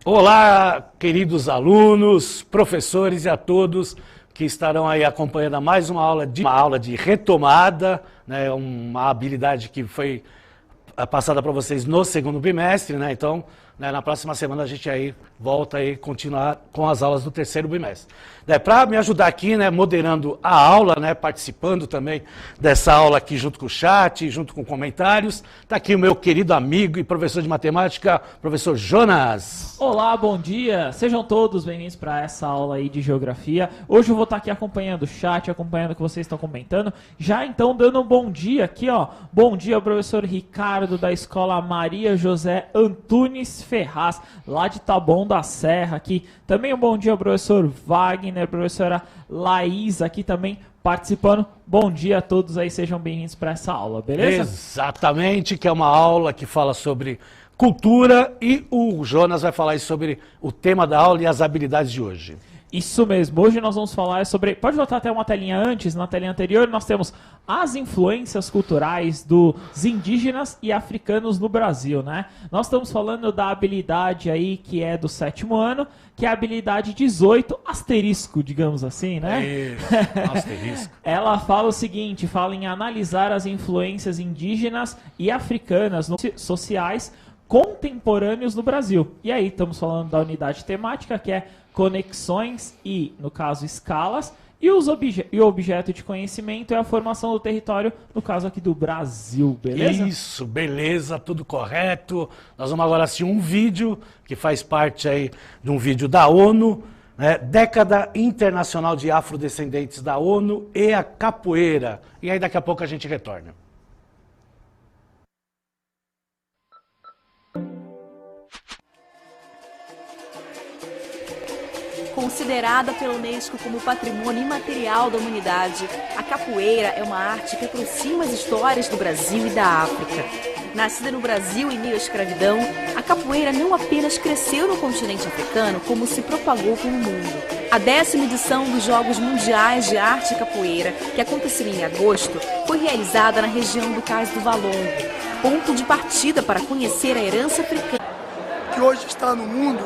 Olá, queridos alunos, professores e a todos que estarão aí acompanhando mais uma aula de retomada, né, uma habilidade que foi passada para vocês no segundo bimestre, né? Então, né, na próxima semana a gente aí volta aí continuar com as aulas do terceiro bimestre. Para me ajudar aqui, né, moderando a aula, né, participando também dessa aula aqui junto com o chat, junto com comentários, está aqui o meu querido amigo e professor de matemática, professor Jonas. Olá, bom dia! Sejam todos bem-vindos para essa aula aí de geografia. Hoje eu vou estar aqui acompanhando o chat, acompanhando o que vocês estão comentando. Já então dando um bom dia aqui, ó. Bom dia, professor Ricardo da Escola Maria José Antunes Ferraz, lá de Taboão da Serra aqui. Também um bom dia ao professor Wagner, professora Laís aqui também participando. Bom dia a todos aí, sejam bem-vindos para essa aula, beleza? Exatamente, que é uma aula que fala sobre cultura e o Jonas vai falar sobre o tema da aula e as habilidades de hoje. Isso mesmo, hoje nós vamos falar sobre... Pode voltar até uma telinha antes, na telinha anterior nós temos as influências culturais dos indígenas e africanos no Brasil, né? Nós estamos falando da habilidade aí que é do 7º ano, que é a habilidade 18, asterisco, digamos assim, né? Isso, asterisco. Ela fala o seguinte, fala em analisar as influências indígenas e africanas sociais contemporâneos no Brasil. E aí estamos falando da unidade temática, que é conexões e, no caso, escalas, e o objeto de conhecimento é a formação do território, no caso aqui do Brasil, beleza? Isso, beleza, tudo correto. Nós vamos agora assistir um vídeo que faz parte aí de um vídeo da ONU, né? Década Internacional de Afrodescendentes da ONU e a capoeira. E aí daqui a pouco a gente retorna. Considerada pela Unesco como patrimônio imaterial da humanidade, a capoeira é uma arte que aproxima as histórias do Brasil e da África. Nascida no Brasil em meio à escravidão, a capoeira não apenas cresceu no continente africano, como se propagou pelo mundo. A 10ª edição dos Jogos Mundiais de Arte e Capoeira, que aconteceu em agosto, foi realizada na região do Cais do Valongo, ponto de partida para conhecer a herança africana. Que hoje está no mundo,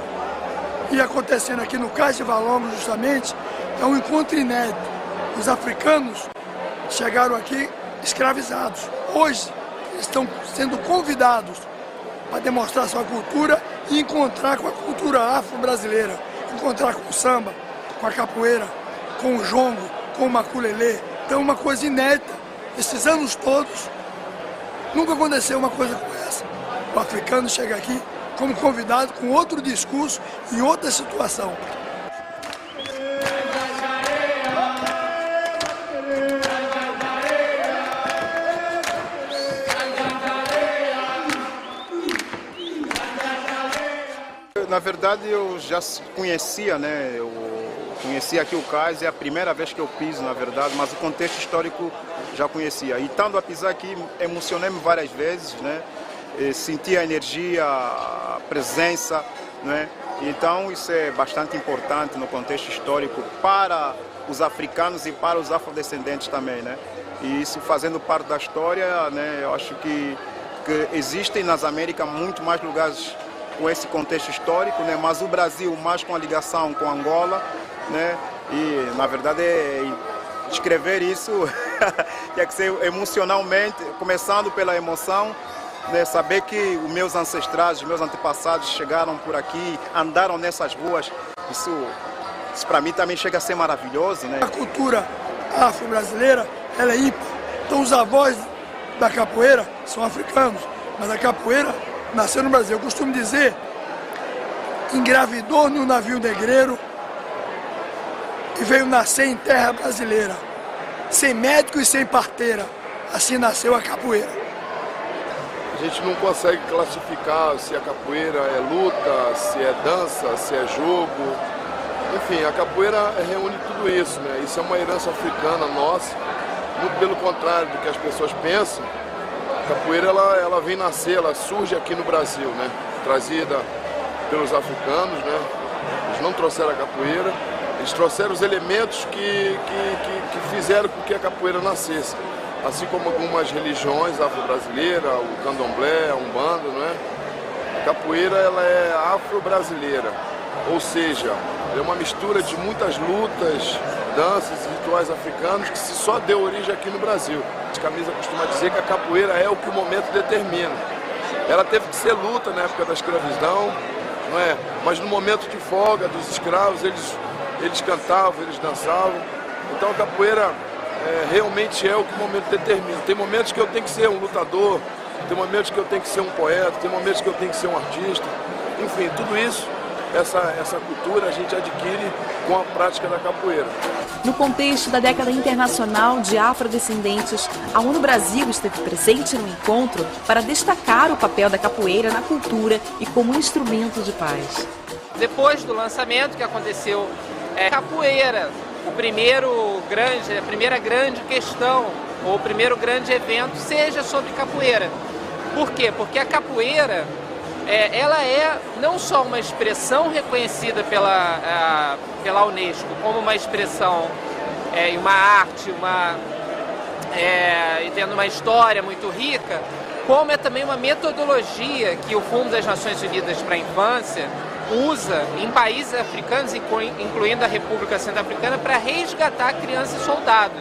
e acontecendo aqui no Cais de Valongo justamente, é um encontro inédito. Os africanos chegaram aqui escravizados. Hoje eles estão sendo convidados para demonstrar sua cultura e encontrar com a cultura afro-brasileira, encontrar com o samba, com a capoeira, com o jongo, com o maculelê. Então uma coisa inédita. Esses anos todos, nunca aconteceu uma coisa como essa. O africano chega aqui como convidado, com outro discurso e outra situação. Na verdade, eu já conhecia, né? Eu conhecia aqui o Cais, é a primeira vez que eu piso, na verdade, mas o contexto histórico já conhecia. E estando a pisar aqui, emocionei-me várias vezes, né? Senti a energia, a presença, né? Então isso é bastante importante no contexto histórico para os africanos e para os afrodescendentes também, né? E isso fazendo parte da história, né? Eu acho que existem nas Américas muito mais lugares com esse contexto histórico, né? Mas o Brasil mais com a ligação com Angola, né? E na verdade escrever isso tem que ser emocionalmente, começando pela emoção. Né, saber que os meus ancestrais, os meus antepassados chegaram por aqui, andaram nessas ruas, isso para mim também chega a ser maravilhoso, né? A cultura afro-brasileira, ela é ímpar. Então os avós da capoeira são africanos, mas a capoeira nasceu no Brasil. Eu costumo dizer, engravidou no navio negreiro e veio nascer em terra brasileira. Sem médico e sem parteira, assim nasceu a capoeira. A gente não consegue classificar se a capoeira é luta, se é dança, se é jogo. Enfim, a capoeira reúne tudo isso, né? Isso é uma herança africana nossa. Muito pelo contrário do que as pessoas pensam, a capoeira ela vem nascer, ela surge aqui no Brasil, né? Trazida pelos africanos, né? Eles não trouxeram a capoeira, eles trouxeram os elementos que fizeram com que a capoeira nascesse. Assim como algumas religiões afro-brasileiras, o candomblé, a umbanda, não é? A capoeira ela é afro-brasileira, ou seja, é uma mistura de muitas lutas, danças e rituais africanos que só deu origem aqui no Brasil. A Camisa costuma dizer que a capoeira é o que o momento determina. Ela teve que ser luta na época da escravidão, não é? Mas no momento de folga dos escravos, eles cantavam, eles dançavam. Então a capoeira realmente é o que o momento determina. Tem momentos que eu tenho que ser um lutador, tem momentos que eu tenho que ser um poeta, tem momentos que eu tenho que ser um artista. Enfim, tudo isso, essa cultura a gente adquire com a prática da capoeira. No contexto da década internacional de afrodescendentes, a ONU Brasil esteve presente no encontro para destacar o papel da capoeira na cultura e como instrumento de paz. Depois do lançamento que aconteceu, capoeira, a primeira grande questão, ou o primeiro grande evento, seja sobre capoeira. Por quê? Porque a capoeira, ela é não só uma expressão reconhecida pela Unesco como uma expressão e uma arte, e tendo uma história muito rica, como é também uma metodologia que o Fundo das Nações Unidas para a Infância usa em países africanos, incluindo a República Centro-Africana, para resgatar criança e soldado.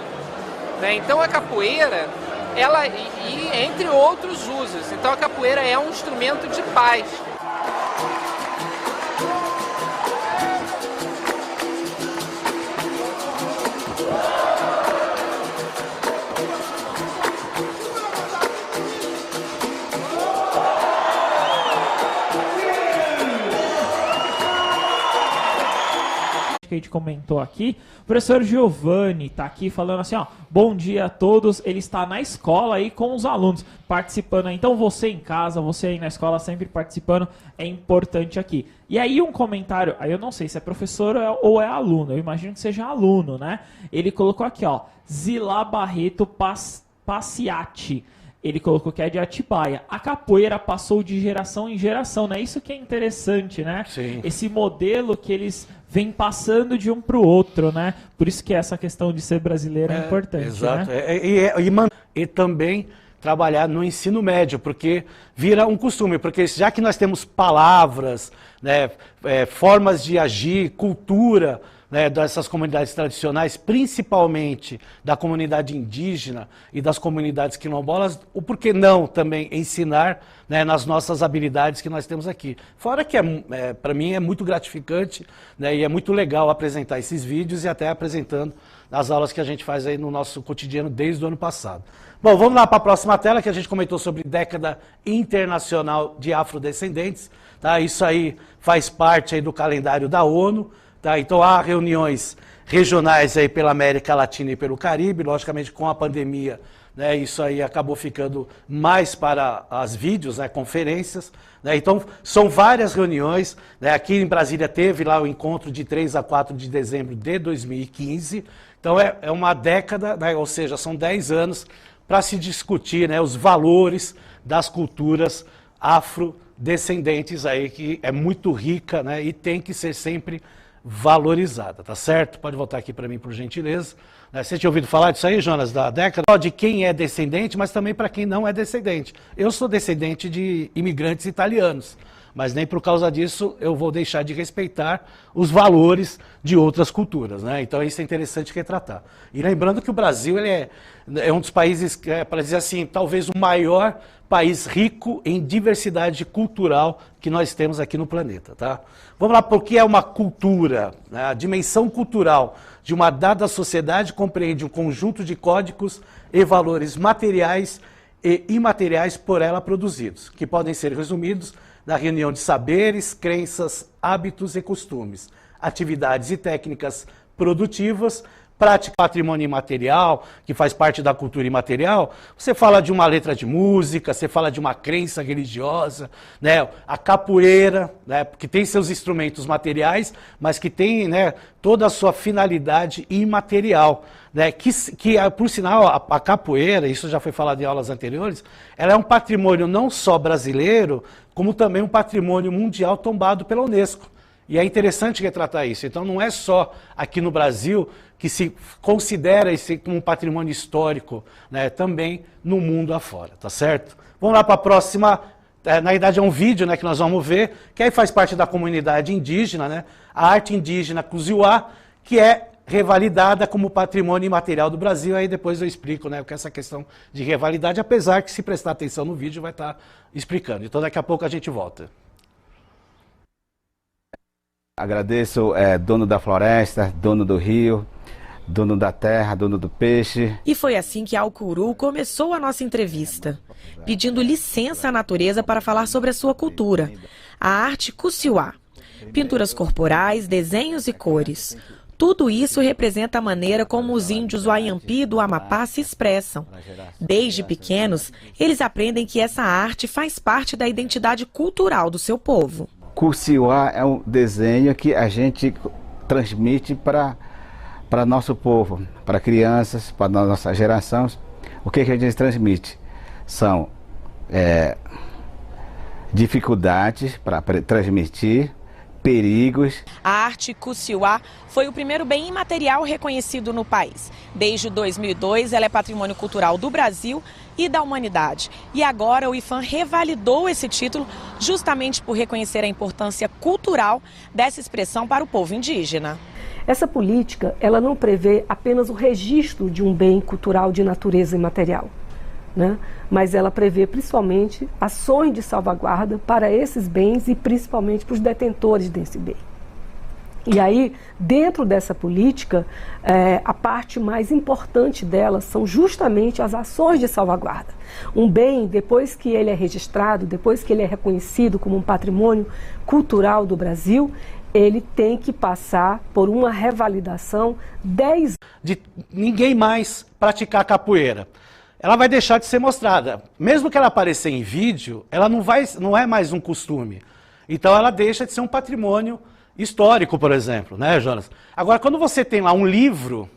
Então a capoeira, entre outros usos, então a capoeira é um instrumento de paz. Que a gente comentou aqui, o professor Giovanni está aqui falando assim, ó, bom dia a todos, ele está na escola aí com os alunos, participando, então você em casa, você aí na escola sempre participando, é importante aqui. E aí um comentário, aí eu não sei se é professor ou é aluno, eu imagino que seja aluno, né? Ele colocou aqui, ó, Zilá Barreto Passiati. Ele colocou que é de Atibaia. A capoeira passou de geração em geração, né? Isso que é interessante, né? Sim. Esse modelo que eles vêm passando de um para o outro, né? Por isso que essa questão de ser brasileiro é importante, exato. Né? E também trabalhar no ensino médio, porque vira um costume, porque já que nós temos palavras, né, formas de agir, cultura, né, dessas comunidades tradicionais, principalmente da comunidade indígena e das comunidades quilombolas, o porquê não também ensinar, né, nas nossas habilidades que nós temos aqui. Fora que, para mim, é muito gratificante, né, e é muito legal apresentar esses vídeos e até apresentando as aulas que a gente faz aí no nosso cotidiano desde o ano passado. Bom, vamos lá para a próxima tela, que a gente comentou sobre década internacional de afrodescendentes. Tá? Isso aí faz parte aí do calendário da ONU. Tá, então há reuniões regionais aí pela América Latina e pelo Caribe, logicamente com a pandemia, né, isso aí acabou ficando mais para as vídeos, né, conferências, né, então são várias reuniões, né, aqui em Brasília teve lá o encontro de 3 a 4 de dezembro de 2015, então é uma década, né, ou seja, são 10 anos para se discutir, né, os valores das culturas afrodescendentes aí, que é muito rica, né, e tem que ser sempre valorizada, tá certo? Pode voltar aqui para mim, por gentileza. Você tinha ouvido falar disso aí, Jonas, da década? De quem é descendente, mas também para quem não é descendente. Eu sou descendente de imigrantes italianos, mas nem por causa disso eu vou deixar de respeitar os valores de outras culturas, né? Então isso é interessante retratar. E lembrando que o Brasil ele é um dos países, para dizer assim, talvez o maior país rico em diversidade cultural que nós temos aqui no planeta, tá? Vamos lá, porque é uma cultura, né? A dimensão cultural de uma dada sociedade compreende um conjunto de códigos e valores materiais e imateriais por ela produzidos, que podem ser resumidos na reunião de saberes, crenças, hábitos e costumes, atividades e técnicas produtivas, prática patrimônio imaterial, que faz parte da cultura imaterial. Você fala de uma letra de música, você fala de uma crença religiosa, né? A capoeira, né? Que tem seus instrumentos materiais, mas que tem, né, toda a sua finalidade imaterial, né? Que por sinal, a capoeira, isso já foi falado em aulas anteriores, ela é um patrimônio não só brasileiro, como também um patrimônio mundial tombado pela Unesco. E é interessante retratar isso. Então não é só aqui no Brasil que se considera esse como um patrimônio histórico, né, também no mundo afora, tá certo? Vamos lá para a próxima na verdade é um vídeo, né, que nós vamos ver, que aí faz parte da comunidade indígena, né, a arte indígena Kusiwá, que é revalidada como patrimônio imaterial do Brasil. Aí depois eu explico, né, o que é essa questão de revalidade, apesar que se prestar atenção no vídeo vai estar explicando. Então daqui a pouco a gente volta. Agradeço, dono da floresta, dono do rio, dono da terra, dono do peixe. E foi assim que Alcuru começou a nossa entrevista, pedindo licença à natureza para falar sobre a sua cultura, a arte Kusiwá. Pinturas corporais, desenhos e cores. Tudo isso representa a maneira como os índios Wayampi do Amapá se expressam. Desde pequenos, eles aprendem que essa arte faz parte da identidade cultural do seu povo. Kusiwá é um desenho que a gente transmite para nosso povo, para crianças, para nossas gerações. O que a gente transmite? São dificuldades para transmitir, perigos. A arte Kusiwá foi o primeiro bem imaterial reconhecido no país. Desde 2002, ela é patrimônio cultural do Brasil e da humanidade. E agora o IPHAN revalidou esse título justamente por reconhecer a importância cultural dessa expressão para o povo indígena. Essa política, ela não prevê apenas o registro de um bem cultural de natureza imaterial, né? Mas ela prevê principalmente ações de salvaguarda para esses bens e principalmente para os detentores desse bem. E aí, dentro dessa política, a parte mais importante dela são justamente as ações de salvaguarda. Um bem, depois que ele é registrado, depois que ele é reconhecido como um patrimônio cultural do Brasil, ele tem que passar por uma revalidação 10 de ninguém mais praticar capoeira. Ela vai deixar de ser mostrada. Mesmo que ela apareça em vídeo, ela não é mais um costume. Então ela deixa de ser um patrimônio histórico, por exemplo, né, Jonas? Agora, quando você tem lá um livro,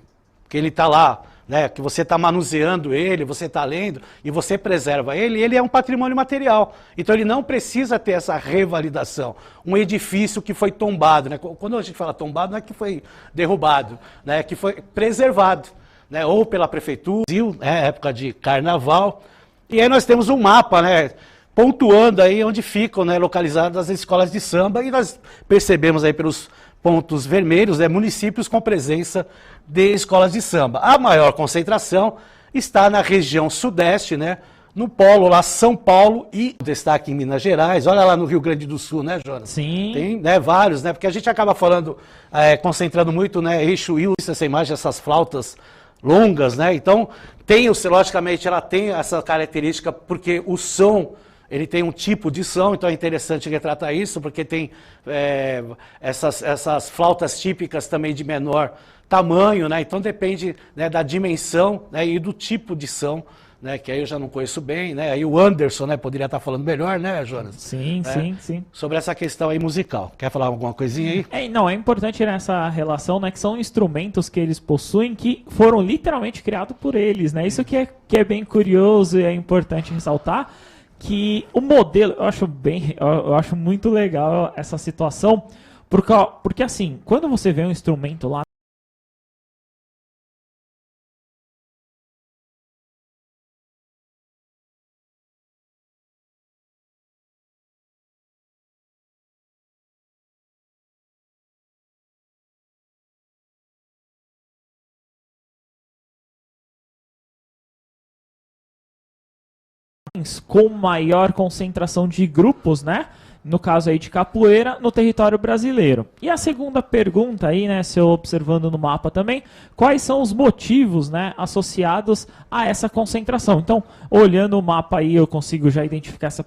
que ele está lá, né, que você está manuseando ele, você está lendo, e você preserva ele, ele é um patrimônio material. Então ele não precisa ter essa revalidação. Um edifício que foi tombado, né? Quando a gente fala tombado, não é que foi derrubado, né, que foi preservado, né, ou pela prefeitura, época de carnaval. E aí nós temos um mapa, né, pontuando aí onde ficam, né, localizadas as escolas de samba, e nós percebemos aí pelos pontos vermelhos, né, municípios com presença de escolas de samba. A maior concentração está na região sudeste, né, no polo lá São Paulo e destaque em Minas Gerais. Olha lá no Rio Grande do Sul, né, Jonas? Sim. Tem, né, vários, né, porque a gente acaba falando, concentrando muito, né, eixo e essa imagem, essas flautas longas, né, então logicamente ela tem essa característica porque o som, ele tem um tipo de som, então é interessante retratar isso, porque tem essas flautas típicas também de menor tamanho, né? Então depende, né, da dimensão, né, e do tipo de som, né, que aí eu já não conheço bem, né? Aí o Anderson, né, poderia estar falando melhor, né, Jonas? Sim, né? sim. Sobre essa questão aí musical. Quer falar alguma coisinha aí? Não, é importante nessa relação, né, que são instrumentos que eles possuem que foram literalmente criados por eles, né? Isso que é bem curioso e é importante ressaltar, que o modelo, eu acho muito legal essa situação, porque assim, quando você vê um instrumento lá, com maior concentração de grupos, né? No caso aí de capoeira, no território brasileiro. E a segunda pergunta aí, né, se eu observando no mapa também, quais são os motivos, né, associados a essa concentração? Então, olhando o mapa aí, eu consigo já identificar essa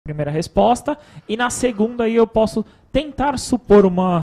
primeira resposta, e na segunda aí eu posso tentar supor uma...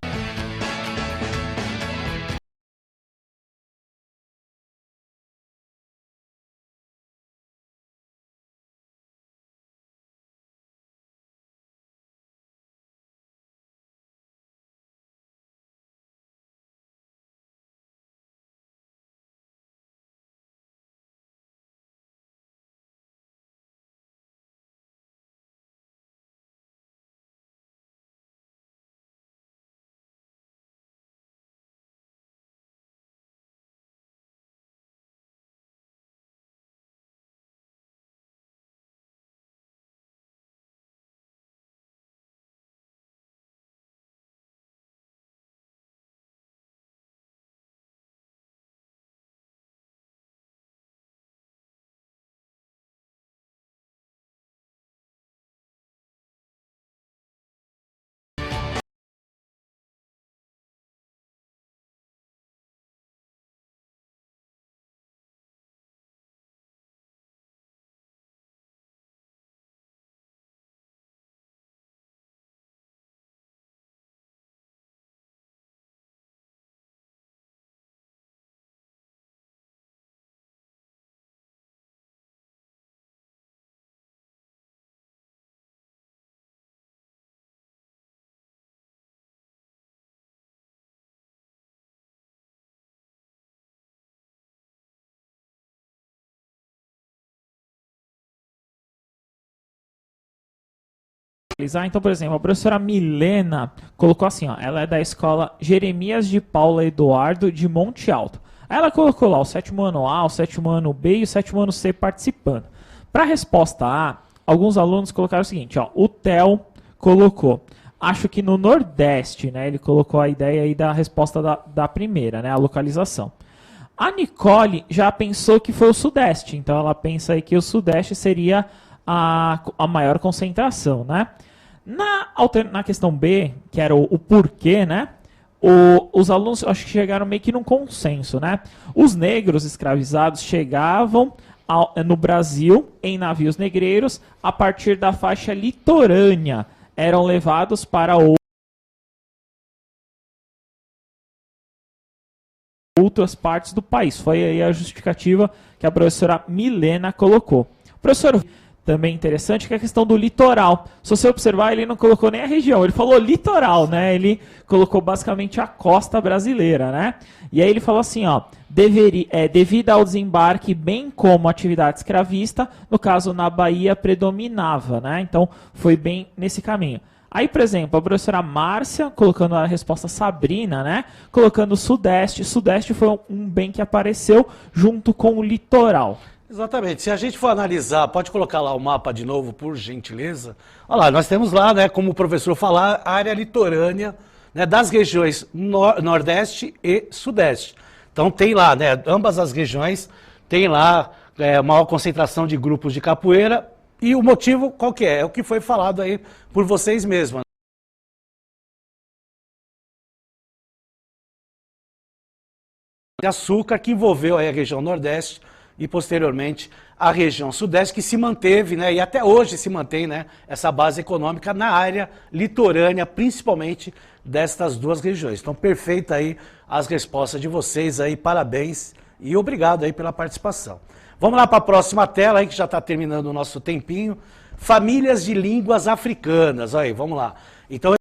Então, por exemplo, a professora Milena colocou assim, ó, ela é da escola Jeremias de Paula Eduardo de Monte Alto. Aí ela colocou lá o 7º ano A, o 7º ano B e o 7º ano C participando. Para a resposta A, alguns alunos colocaram o seguinte, ó, o Theo colocou, acho que no Nordeste, né, ele colocou a ideia aí da resposta da primeira, né, a localização. A Nicole já pensou que foi o Sudeste, então ela pensa aí que o Sudeste seria a maior concentração, né? Na questão B, que era o porquê, né? Os alunos, acho que chegaram meio que num consenso, né? Os negros escravizados chegavam no Brasil em navios negreiros a partir da faixa litorânea. Eram levados para outras partes do país. Foi aí a justificativa que a professora Milena colocou. Professor, também interessante que é a questão do litoral. Se você observar, ele não colocou nem a região, ele falou litoral, né? Ele colocou basicamente a costa brasileira, né? E aí ele falou assim, ó, devido ao desembarque, bem como a atividade escravista, no caso na Bahia predominava, né? Então foi bem nesse caminho. Aí, por exemplo, a professora Márcia, colocando a resposta Sabrina, né? Colocando o Sudeste. Sudeste foi um bem que apareceu junto com o litoral. Exatamente. Se a gente for analisar, pode colocar lá o mapa de novo, por gentileza. Olha lá, nós temos lá, né, como o professor falar, a área litorânea, né, das regiões Nordeste e Sudeste. Então tem lá, né, ambas as regiões tem lá maior concentração de grupos de capoeira. E o motivo qual que é? É o que foi falado aí por vocês mesmos. De açúcar que envolveu aí a região Nordeste e posteriormente a região Sudeste, que se manteve, né, e até hoje se mantém, né, essa base econômica na área litorânea, principalmente destas duas regiões. Então, perfeita aí as respostas de vocês aí, parabéns e obrigado aí pela participação. Vamos lá para a próxima tela aí, que já está terminando o nosso tempinho. Famílias de línguas africanas, aí, vamos lá. Então,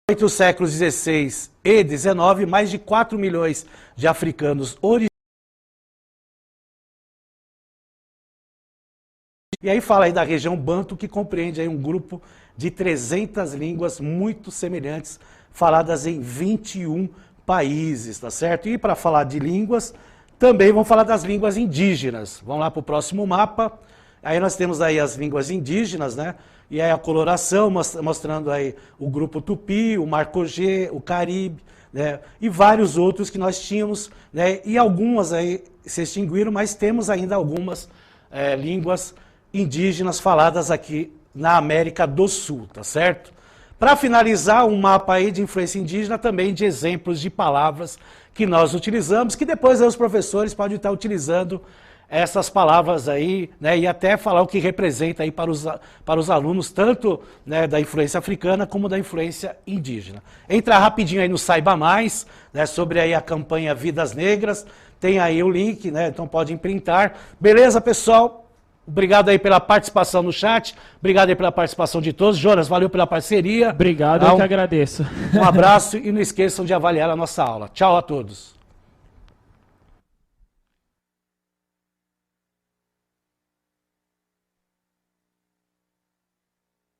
entre os séculos XVI e XIX, mais de 4 milhões de africanos originários. E aí fala aí da região Banto, que compreende aí um grupo de 300 línguas muito semelhantes, faladas em 21 países, tá certo? E para falar de línguas, também vamos falar das línguas indígenas. Vamos lá para o próximo mapa. Aí nós temos aí as línguas indígenas, né? E aí a coloração, mostrando aí o grupo Tupi, o Marcogê, o Caribe, né? E vários outros que nós tínhamos, né? E algumas aí se extinguiram, mas temos ainda algumas línguas indígenas faladas aqui na América do Sul, tá certo? Para finalizar, um mapa aí de influência indígena, também de exemplos de palavras que nós utilizamos, que depois aí os professores podem estar utilizando essas palavras aí, né, e até falar o que representa aí para os alunos, tanto, né, da influência africana como da influência indígena. Entrar rapidinho aí no Saiba Mais, né, sobre aí a campanha Vidas Negras, tem aí o link, né, então pode imprintar. Beleza, pessoal? Obrigado aí pela participação no chat, obrigado aí pela participação de todos. Jonas, valeu pela parceria. Obrigado, eu que agradeço. Um abraço e não esqueçam de avaliar a nossa aula. Tchau a todos.